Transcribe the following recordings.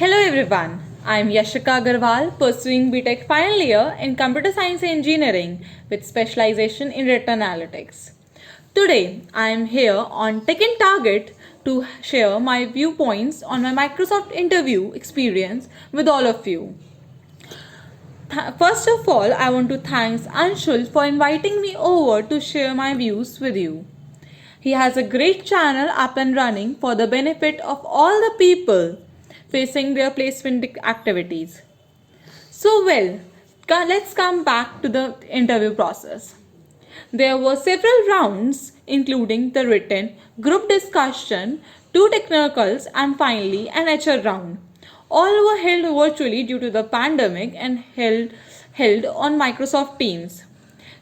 Hello everyone, I am Yashika Agarwal pursuing BTech final year in Computer Science and Engineering with specialization in data analytics. Today I am here on Tech and Target to share my viewpoints on my Microsoft interview experience with all of you. First of all, I want to thank Anshul for inviting me over to share my views with you. He has a great channel up and running for the benefit of all the people facing their placement activities. Let's come back to the interview process. There were several rounds, including the written, group discussion, two technicals, and finally an HR round. All were held virtually due to the pandemic and held on Microsoft Teams.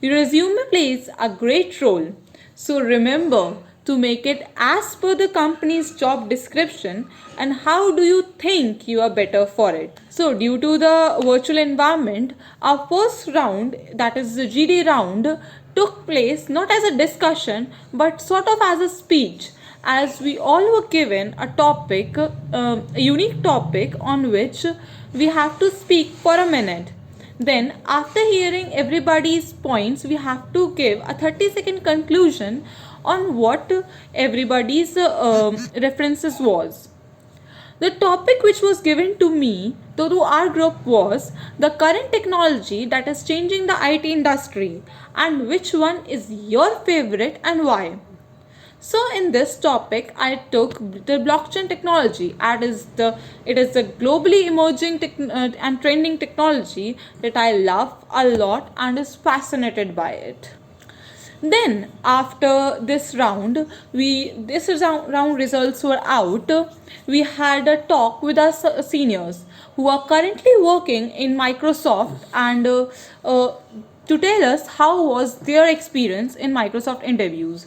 Your resume plays a great role, so remember to make it as per the company's job description and how do you think you are better for it. So, due to the virtual environment, our first round, that is the GD round, took place not as a discussion but sort of as a speech, as we all were given a topic, a unique topic on which we have to speak for a minute. Then, after hearing everybody's points, we have to give a 30-second conclusion on what everybody's references was. The topic which was given to me to our group was the current technology that is changing the IT industry and which one is your favorite and why. So in this topic, I took the blockchain technology. It is the globally emerging and trending technology that I love a lot and is fascinated by it. Then after this round, round results were out. We had a talk with our seniors who are currently working in Microsoft and to tell us how was their experience in Microsoft interviews.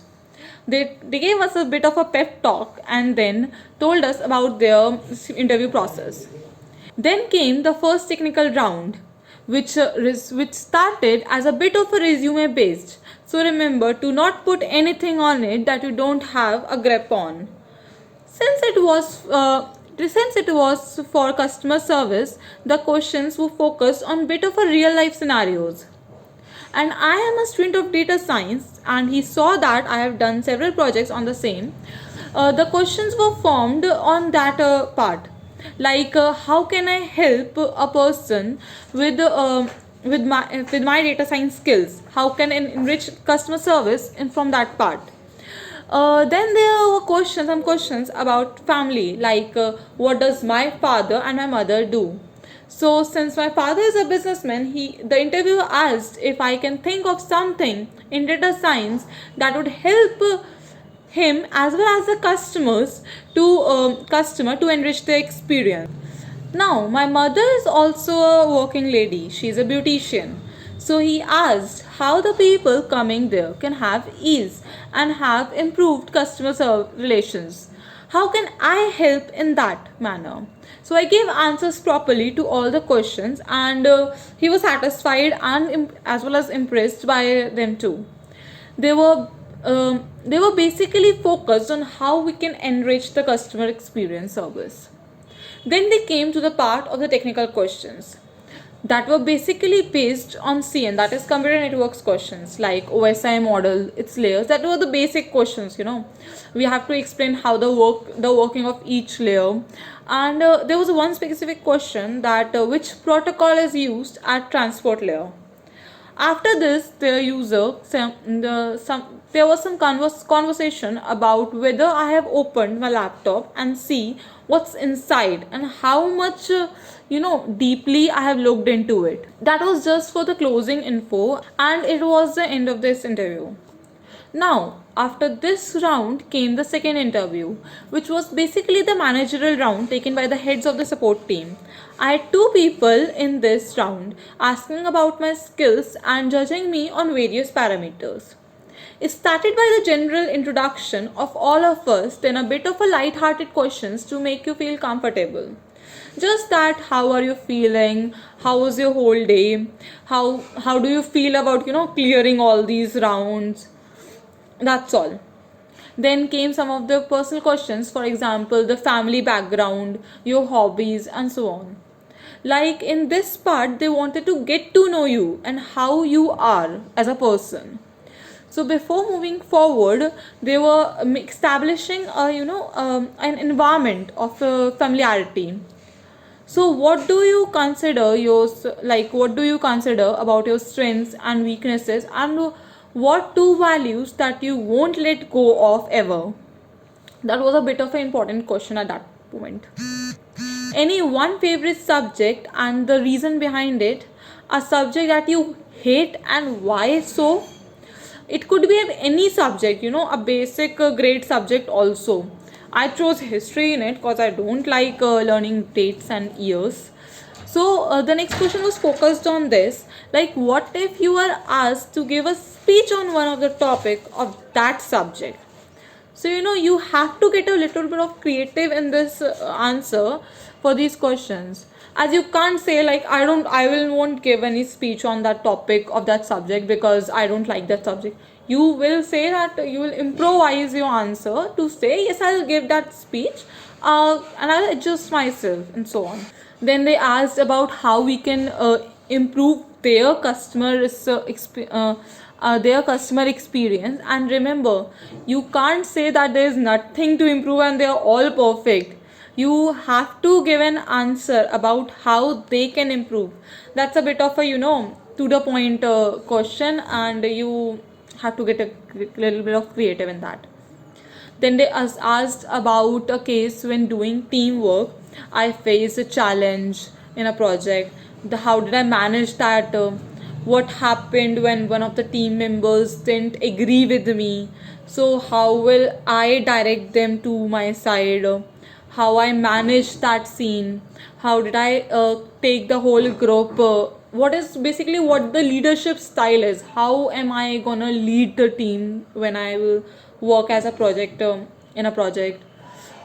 They gave us a bit of a pep talk and then told us about their interview process. Then came the first technical round, which started as a bit of a resume based. So remember to not put anything on it that you don't have a grip on. Since it was for customer service, the questions were focused on bit of a real life scenarios. And I am a student of data science, and he saw that I have done several projects on the same. The questions were formed on that part, like how can I help a person with my data science skills? How can I enrich customer service in from that part? Then there were some questions about family, like what does my father and my mother do? So since my father is a businessman, the interviewer asked if I can think of something in data science that would help him as well as the customer to enrich their experience. Now, my mother is also a working lady. She's a beautician. So he asked how the people coming there can have ease and have improved customer relations. How can I help in that manner? So I gave answers properly to all the questions, and he was satisfied and as well as impressed by them too. They were they were basically focused on how we can enrich the customer experience service. Then they came to the part of the technical questions that were basically based on CN, that is computer networks questions, like OSI model, its layers. That were the basic questions. We have to explain how the working of each layer, and there was one specific question that which protocol is used at transport layer. After this, there was some conversation about whether I have opened my laptop and see what's inside and how much deeply I have looked into it. That was just for the closing info, and it was the end of this interview. Now, after this round came the second interview, which was basically the managerial round taken by the heads of the support team. I had two people in this round asking about my skills and judging me on various parameters. It started by the general introduction of all of us, then a bit of a light-hearted questions to make you feel comfortable. Just that, how are you feeling? How was your whole day? How do you feel about clearing all these rounds? That's all. Then came some of the personal questions, for example, the family background, your hobbies, and so on. Like in this part, they wanted to get to know you and how you are as a person. So before moving forward, they were establishing a an environment of familiarity. So what do you consider what do you consider about your strengths and weaknesses, and what two values that you won't let go of ever? That was a bit of an important question at that point. Any one favorite subject and the reason behind it, a subject that you hate and why so? It could be any subject, a basic grade subject also. I chose history in it because I don't like learning dates and years. So the next question was focused on this, like what if you are asked to give a speech on one of the topic of that subject? So you have to get a little bit of creative in this answer for these questions, as you can't say like won't give any speech on that topic of that subject because I don't like that subject. You will say that you will improvise your answer to say yes, I'll give that speech, and I'll adjust myself and so on. Then they asked about how we can improve their customer experience. And remember, you can't say that there is nothing to improve and they are all perfect. You have to give an answer about how they can improve. That's a bit of a to the point question, and you have to get a little bit of creative in that. Then they asked about a case when doing teamwork. I faced a challenge in a project. How did I manage that? What happened when one of the team members didn't agree with me? So, how will I direct them to my side? How I managed that scene? How did I take the whole group? What the leadership style is? How am I gonna lead the team when I will work as a project in a project?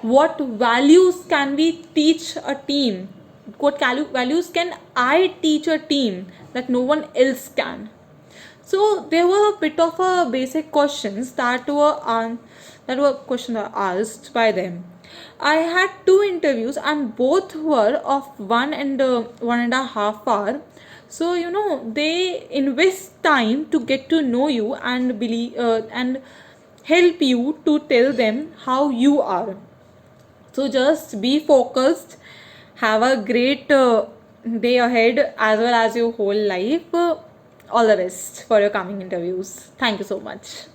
What values can we teach a team? What values can I teach a team that no one else can? So there were a bit of a basic questions that were questions asked by them. I had two interviews and both were of 1.5 hour. So they invest time to get to know you and believe and help you to tell them how you are. So just be focused. Have a great day ahead as well as your whole life. All the best for your coming interviews. Thank you so much.